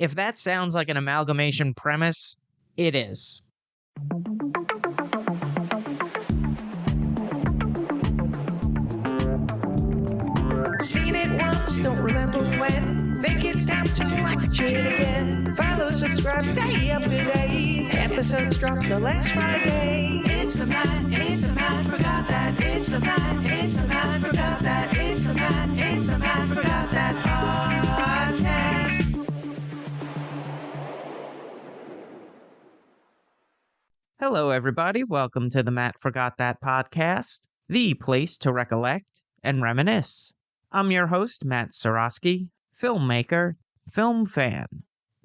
If that sounds like an amalgamation premise, it is. Seen it once, don't remember when. Think it's time to watch it again. Follow, subscribe, stay up to date. Episodes drop the last Friday. It's a Matt, forgot that. It's a Matt, forgot that. It's a Matt, forgot that podcast. Hello, everybody. Welcome to the Matt Forgot That podcast, the place to recollect and reminisce. I'm your host, Matt Seroski, filmmaker, film fan.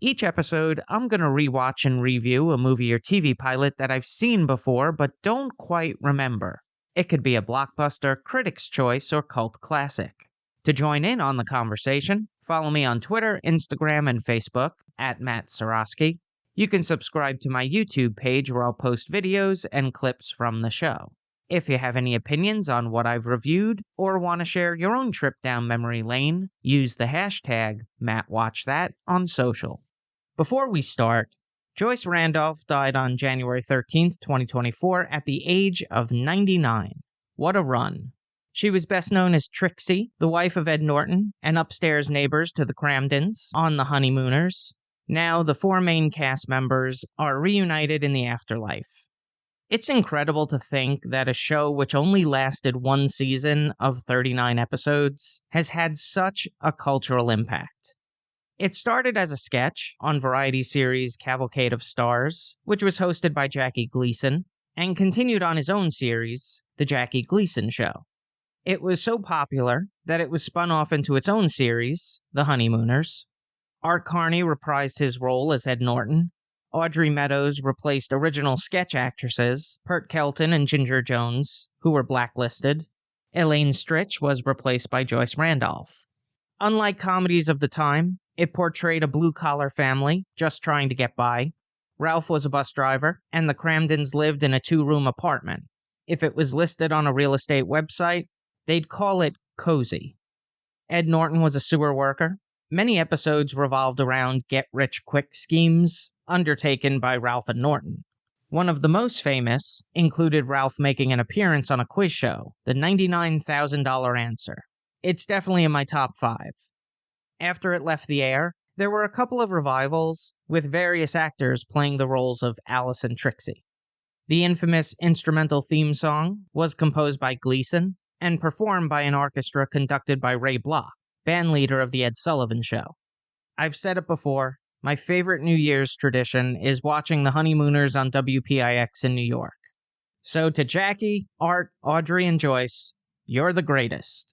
Each episode, I'm going to rewatch and review a movie or TV pilot that I've seen before but don't quite remember. It could be a blockbuster, critic's choice, or cult classic. To join in on the conversation, follow me on Twitter, Instagram, and Facebook at Matt Seroski. You can subscribe to my YouTube page where I'll post videos and clips from the show. If you have any opinions on what I've reviewed or want to share your own trip down memory lane, use the hashtag MattWatchThat on social. Before we start, Joyce Randolph died on January 13th, 2024 at the age of 99. What a run. She was best known as Trixie, the wife of Ed Norton, and upstairs neighbors to the Cramdens on The Honeymooners. Now, the four main cast members are reunited in the afterlife. It's incredible to think that a show which only lasted one season of 39 episodes has had such a cultural impact. It started as a sketch on variety series Cavalcade of Stars, which was hosted by Jackie Gleason, and continued on his own series, The Jackie Gleason Show. It was so popular that it was spun off into its own series, The Honeymooners. Art Carney reprised his role as Ed Norton. Audrey Meadows replaced original sketch actresses Pert Kelton and Ginger Jones, who were blacklisted. Elaine Stritch was replaced by Joyce Randolph. Unlike comedies of the time, it portrayed a blue-collar family just trying to get by. Ralph was a bus driver, and the Cramdens lived in a two-room apartment. If it was listed on a real estate website, they'd call it cozy. Ed Norton was a sewer worker. Many episodes revolved around get-rich-quick schemes undertaken by Ralph and Norton. One of the most famous included Ralph making an appearance on a quiz show, The $99,000 Answer. It's definitely in my top 5. After it left the air, there were a couple of revivals, with various actors playing the roles of Alice and Trixie. The infamous instrumental theme song was composed by Gleason and performed by an orchestra conducted by Ray Bloch, bandleader of The Ed Sullivan Show. I've said it before, my favorite New Year's tradition is watching The Honeymooners on WPIX in New York. So to Jackie, Art, Audrey, and Joyce, you're the greatest.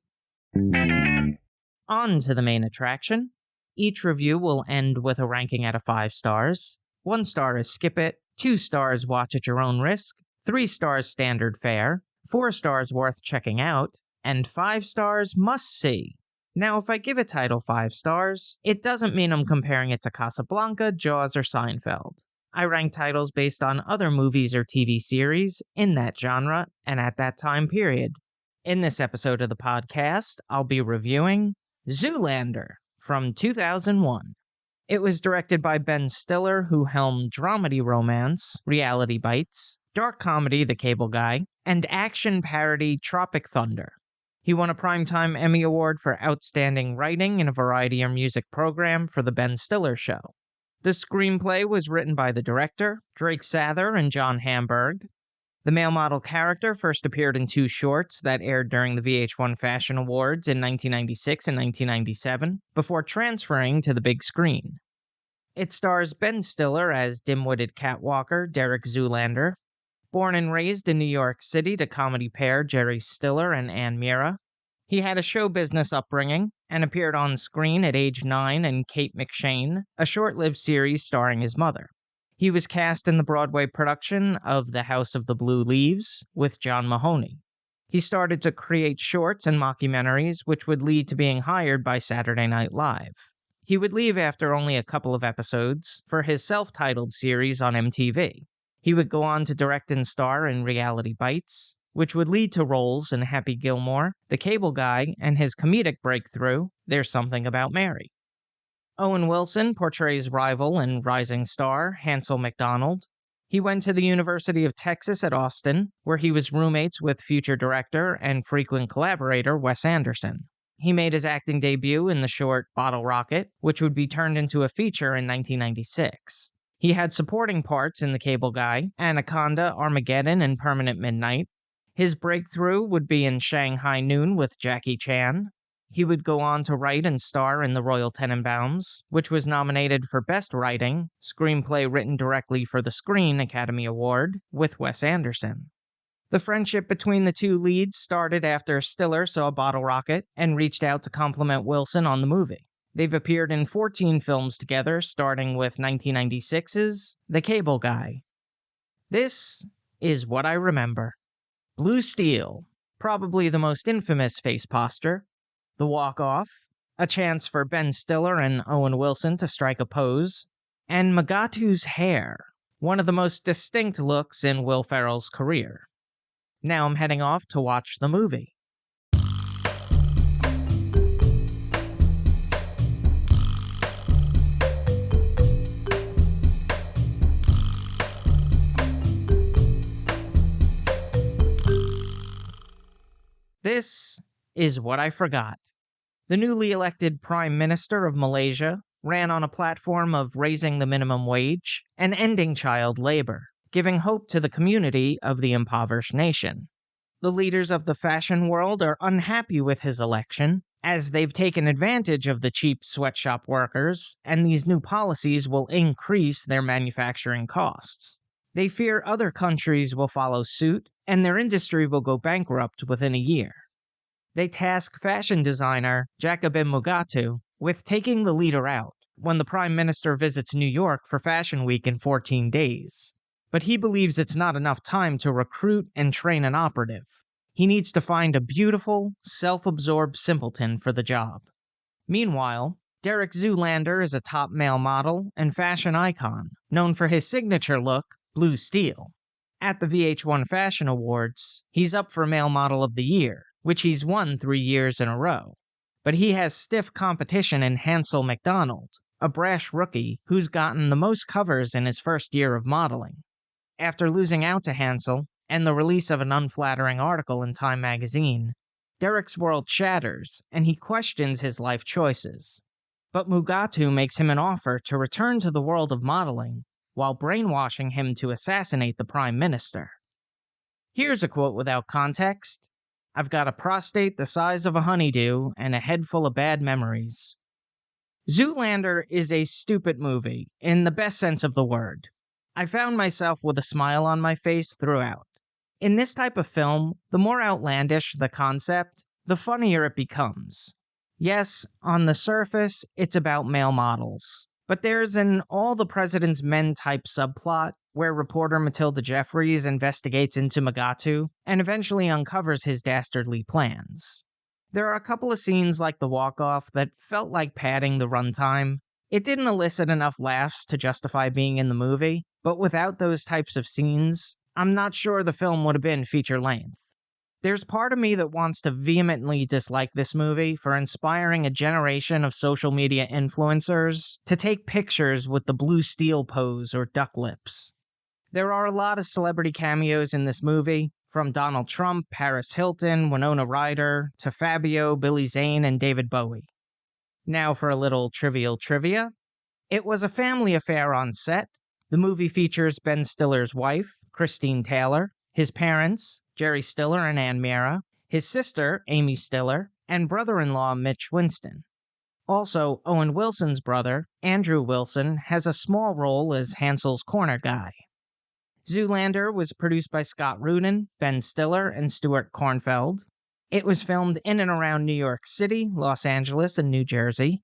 On to the main attraction. Each review will end with a ranking out of 5 stars. 1 star is skip it, 2 stars watch at your own risk, 3 stars standard fare, 4 stars worth checking out, and 5 stars must see. Now, if I give a title 5 stars, it doesn't mean I'm comparing it to Casablanca, Jaws, or Seinfeld. I rank titles based on other movies or TV series in that genre and at that time period. In this episode of the podcast, I'll be reviewing Zoolander from 2001. It was directed by Ben Stiller, who helmed dramedy romance, Reality Bites, dark comedy, The Cable Guy, and action parody, Tropic Thunder. He won a Primetime Emmy Award for Outstanding Writing in a Variety or Music Program for The Ben Stiller Show. The screenplay was written by the director, Drake Sather and John Hamburg. The male model character first appeared in 2 shorts that aired during the VH1 Fashion Awards in 1996 and 1997, before transferring to the big screen. It stars Ben Stiller as dim-witted catwalker Derek Zoolander. Born and raised in New York City to comedy pair Jerry Stiller and Ann Mira, he had a show business upbringing and appeared on screen at age 9 in Kate McShane, a short-lived series starring his mother. He was cast in the Broadway production of The House of the Blue Leaves with John Mahoney. He started to create shorts and mockumentaries, which would lead to being hired by Saturday Night Live. He would leave after only a couple of episodes for his self-titled series on MTV. He would go on to direct and star in Reality Bites, which would lead to roles in Happy Gilmore, The Cable Guy, and his comedic breakthrough, There's Something About Mary. Owen Wilson portrays rival and rising star Hansel McDonald. He went to the University of Texas at Austin, where he was roommates with future director and frequent collaborator Wes Anderson. He made his acting debut in the short Bottle Rocket, which would be turned into a feature in 1996. He had supporting parts in The Cable Guy, Anaconda, Armageddon, and Permanent Midnight. His breakthrough would be in Shanghai Noon with Jackie Chan. He would go on to write and star in The Royal Tenenbaums, which was nominated for Best Writing, Screenplay Written Directly for the Screen Academy Award, with Wes Anderson. The friendship between the two leads started after Stiller saw Bottle Rocket and reached out to compliment Wilson on the movie. They've appeared in 14 films together, starting with 1996's The Cable Guy. This is what I remember. Blue Steel, probably the most infamous face posture. The Walk-Off, a chance for Ben Stiller and Owen Wilson to strike a pose. And Mugatu's hair, one of the most distinct looks in Will Ferrell's career. Now I'm heading off to watch the movie. This is what I forgot. The newly elected Prime Minister of Malaysia ran on a platform of raising the minimum wage and ending child labor, giving hope to the community of the impoverished nation. The leaders of the fashion world are unhappy with his election, as they've taken advantage of the cheap sweatshop workers, and these new policies will increase their manufacturing costs. They fear other countries will follow suit, and their industry will go bankrupt within a year. They task fashion designer Jacobin Mugatu with taking the leader out when the Prime Minister visits New York for Fashion Week in 14 days. But he believes it's not enough time to recruit and train an operative. He needs to find a beautiful, self-absorbed simpleton for the job. Meanwhile, Derek Zoolander is a top male model and fashion icon, known for his signature look, Blue Steel. At the VH1 Fashion Awards, he's up for Male Model of the Year, which he's won 3 years in a row. But he has stiff competition in Hansel McDonald, a brash rookie who's gotten the most covers in his first year of modeling. After losing out to Hansel, and the release of an unflattering article in Time magazine, Derek's world shatters, and he questions his life choices. But Mugatu makes him an offer to return to the world of modeling, while brainwashing him to assassinate the Prime Minister. Here's a quote without context. "I've got a prostate the size of a honeydew and a head full of bad memories." Zoolander is a stupid movie, in the best sense of the word. I found myself with a smile on my face throughout. In this type of film, the more outlandish the concept, the funnier it becomes. Yes, on the surface, it's about male models. But there's an All the President's Men type subplot where reporter Matilda Jeffries investigates into Mugatu and eventually uncovers his dastardly plans. There are a couple of scenes like the walk-off that felt like padding the runtime. It didn't elicit enough laughs to justify being in the movie, but without those types of scenes, I'm not sure the film would have been feature-length. There's part of me that wants to vehemently dislike this movie for inspiring a generation of social media influencers to take pictures with the Blue Steel pose or duck lips. There are a lot of celebrity cameos in this movie, from Donald Trump, Paris Hilton, Winona Ryder, to Fabio, Billy Zane, and David Bowie. Now for a little trivial trivia. It was a family affair on set. The movie features Ben Stiller's wife, Christine Taylor, his parents, Jerry Stiller and Ann Mira, his sister, Amy Stiller, and brother-in-law Mitch Winston. Also, Owen Wilson's brother, Andrew Wilson, has a small role as Hansel's corner guy. Zoolander was produced by Scott Rudin, Ben Stiller, and Stuart Kornfeld. It was filmed in and around New York City, Los Angeles, and New Jersey.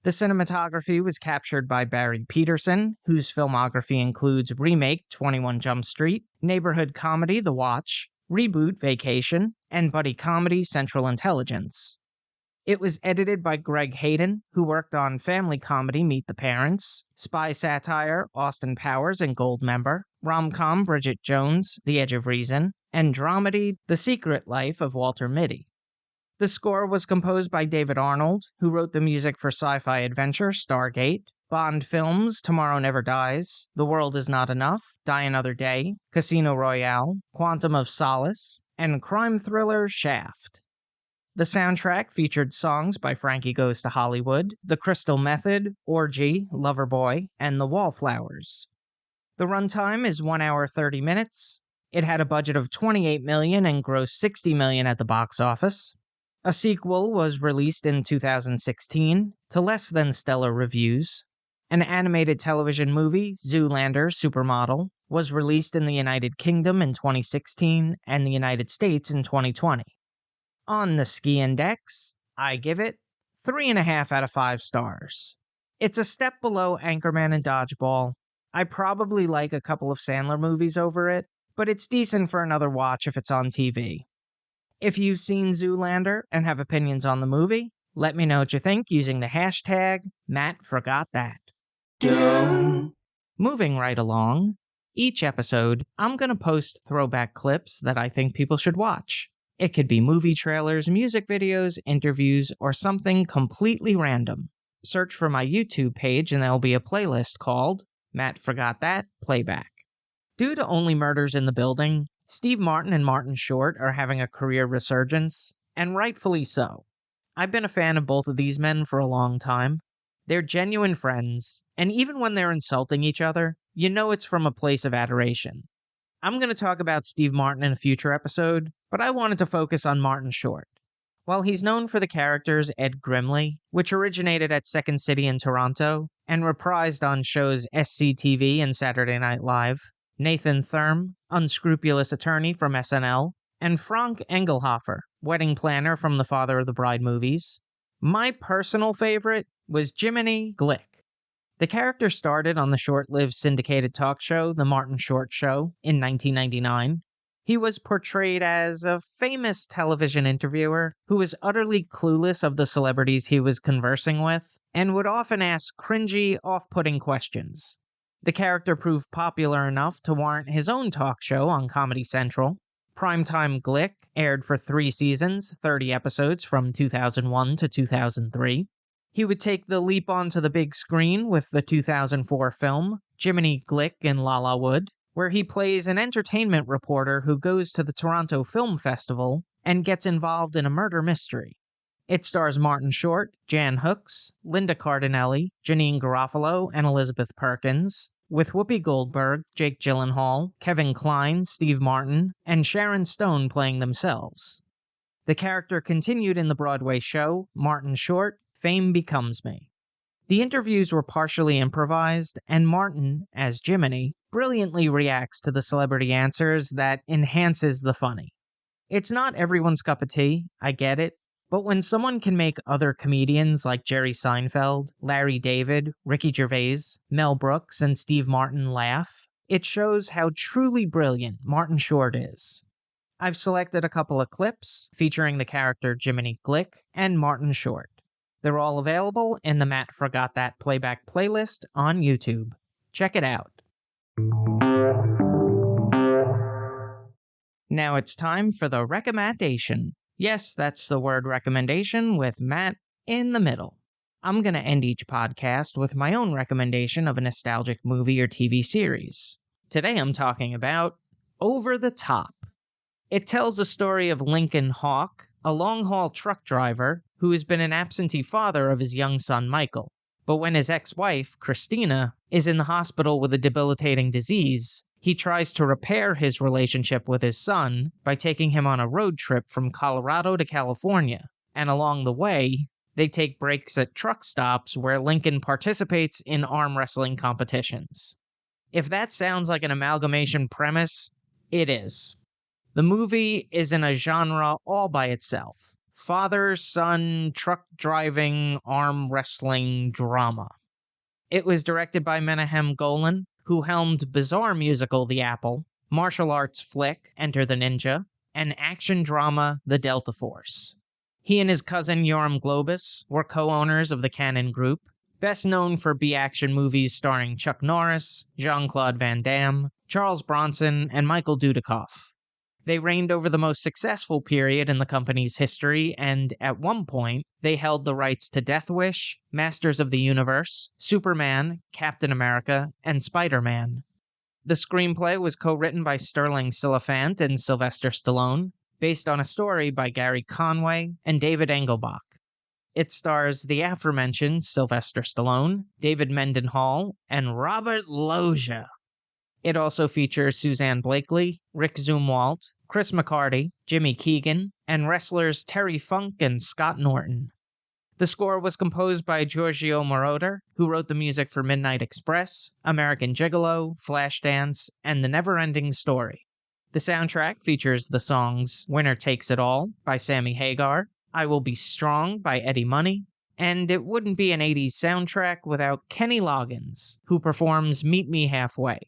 The cinematography was captured by Barry Peterson, whose filmography includes remake 21 Jump Street, neighborhood comedy The Watch, reboot Vacation, and buddy comedy Central Intelligence. It was edited by Greg Hayden, who worked on family comedy Meet the Parents, spy satire Austin Powers and Goldmember, rom-com Bridget Jones, The Edge of Reason, and dramedy The Secret Life of Walter Mitty. The score was composed by David Arnold, who wrote the music for sci-fi adventure Stargate, Bond films Tomorrow Never Dies, The World Is Not Enough, Die Another Day, Casino Royale, Quantum of Solace, and crime thriller Shaft. The soundtrack featured songs by Frankie Goes to Hollywood, The Crystal Method, Orgy, Loverboy, and The Wallflowers. The runtime is 1 hour 30 minutes. It had a budget of $28 million and grossed $60 million at the box office. A sequel was released in 2016 to less than stellar reviews. An animated television movie, Zoolander Supermodel, was released in the United Kingdom in 2016 and the United States in 2020. On the Ski Index, I give it 3.5 out of 5 stars. It's a step below Anchorman and Dodgeball. I probably like a couple of Sandler movies over it, but it's decent for another watch if it's on TV. If you've seen Zoolander and have opinions on the movie, let me know what you think using the hashtag #MattForgotThat. Moving right along, each episode, I'm going to post throwback clips that I think people should watch. It could be movie trailers, music videos, interviews, or something completely random. Search for my YouTube page and there'll be a playlist called Matt Forgot That Playback. Due to Only Murders in the Building, Steve Martin and Martin Short are having a career resurgence, and rightfully so. I've been a fan of both of these men for a long time. They're genuine friends, and even when they're insulting each other, you know it's from a place of adoration. I'm going to talk about Steve Martin in a future episode, but I wanted to focus on Martin Short. While he's known for the characters Ed Grimley, which originated at Second City in Toronto, and reprised on shows SCTV and Saturday Night Live, Nathan Thurm, unscrupulous attorney from SNL, and Frank Engelhofer, wedding planner from the Father of the Bride movies. My personal favorite was Jiminy Glick. The character started on the short-lived syndicated talk show The Martin Short Show in 1999. He was portrayed as a famous television interviewer who was utterly clueless of the celebrities he was conversing with, and would often ask cringy, off-putting questions. The character proved popular enough to warrant his own talk show on Comedy Central. Primetime Glick aired for 3 seasons, 30 episodes from 2001 to 2003. He would take the leap onto the big screen with the 2004 film, Jiminy Glick in La Wood, where he plays an entertainment reporter who goes to the Toronto Film Festival and gets involved in a murder mystery. It stars Martin Short, Jan Hooks, Linda Cardinelli, Janine Garofalo, and Elizabeth Perkins, with Whoopi Goldberg, Jake Gyllenhaal, Kevin Kline, Steve Martin, and Sharon Stone playing themselves. The character continued in the Broadway show, Martin Short, Fame Becomes Me. The interviews were partially improvised, and Martin, as Jiminy, brilliantly reacts to the celebrity answers that enhances the funny. It's not everyone's cup of tea, I get it, but when someone can make other comedians like Jerry Seinfeld, Larry David, Ricky Gervais, Mel Brooks, and Steve Martin laugh, it shows how truly brilliant Martin Short is. I've selected a couple of clips featuring the character Jiminy Glick and Martin Short. They're all available in the Matt Forgot That Playback playlist on YouTube. Check it out. Now it's time for the recommendation. Yes, that's the word recommendation with Matt in the middle. I'm going to end each podcast with my own recommendation of a nostalgic movie or TV series. Today I'm talking about Over the Top. It tells the story of Lincoln Hawk, a long-haul truck driver who has been an absentee father of his young son Michael. But when his ex-wife, Christina, is in the hospital with a debilitating disease, he tries to repair his relationship with his son by taking him on a road trip from Colorado to California. And along the way, they take breaks at truck stops where Lincoln participates in arm wrestling competitions. If that sounds like an amalgamation premise, it is. The movie is in a genre all by itself. Father-son, truck-driving, arm-wrestling drama. It was directed by Menahem Golan, who helmed bizarre musical The Apple, martial arts flick Enter the Ninja, and action drama The Delta Force. He and his cousin Yoram Globus were co-owners of the Cannon Group, best known for B-action movies starring Chuck Norris, Jean-Claude Van Damme, Charles Bronson, and Michael Dudikoff. They reigned over the most successful period in the company's history, and at one point, they held the rights to Death Wish, Masters of the Universe, Superman, Captain America, and Spider-Man. The screenplay was co-written by Sterling Silliphant and Sylvester Stallone, based on a story by Gary Conway and David Engelbach. It stars the aforementioned Sylvester Stallone, David Mendenhall, and Robert Loggia. It also features Suzanne Blakely, Rick Zumwalt, Chris McCarty, Jimmy Keegan, and wrestlers Terry Funk and Scott Norton. The score was composed by Giorgio Moroder, who wrote the music for Midnight Express, American Gigolo, Flashdance, and The Never-Ending Story. The soundtrack features the songs Winner Takes It All by Sammy Hagar, I Will Be Strong by Eddie Money, and it wouldn't be an 80s soundtrack without Kenny Loggins, who performs Meet Me Halfway.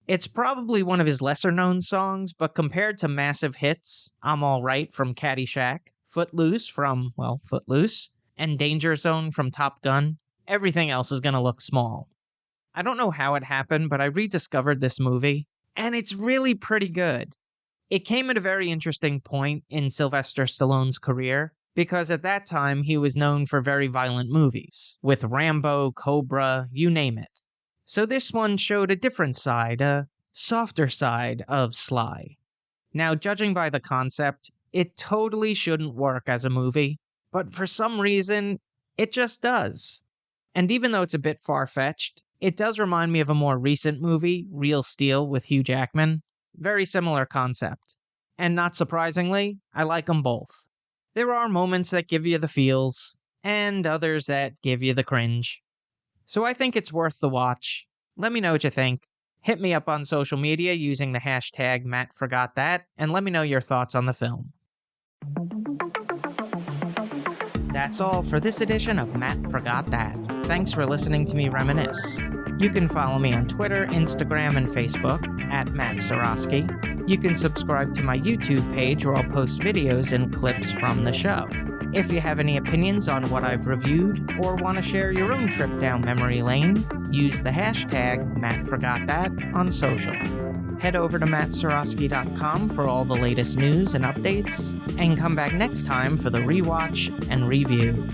It's probably one of his lesser-known songs, but compared to massive hits, I'm All Right from Caddyshack, Footloose from, Footloose, and Danger Zone from Top Gun, everything else is gonna look small. I don't know how it happened, but I rediscovered this movie, and it's really pretty good. It came at a very interesting point in Sylvester Stallone's career, because at that time he was known for very violent movies, with Rambo, Cobra, you name it. So this one showed a different side, a softer side of Sly. Now, judging by the concept, it totally shouldn't work as a movie, but for some reason, it just does. And even though it's a bit far-fetched, it does remind me of a more recent movie, Real Steel with Hugh Jackman. Very similar concept. And not surprisingly, I like them both. There are moments that give you the feels, and others that give you the cringe. So I think it's worth the watch. Let me know what you think. Hit me up on social media using the hashtag MattForgotThat, and let me know your thoughts on the film. That's all for this edition of Matt Forgot That. Thanks for listening to me reminisce. You can follow me on Twitter, Instagram, and Facebook at Matt Seroski. You can subscribe to my YouTube page where I'll post videos and clips from the show. If you have any opinions on what I've reviewed, or want to share your own trip down memory lane, use the hashtag MattForgotThat on social. Head over to mattseroski.com for all the latest news and updates, and come back next time for the rewatch and review.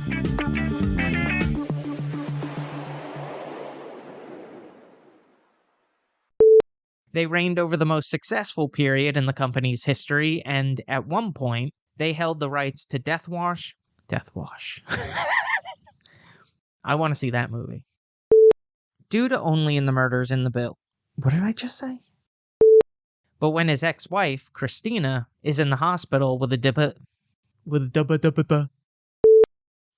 They reigned over the most successful period in the company's history, and at one point, they held the rights to Death Wash. I want to see that movie. Due to only in the murders in the bill. What did I just say? But when his ex-wife, Christina, is in the hospital with a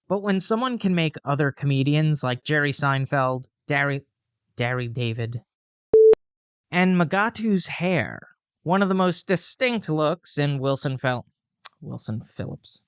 But when someone can make other comedians like Jerry Seinfeld, Dari David, and Magatu's hair one of the most distinct looks in Wilson Phillips.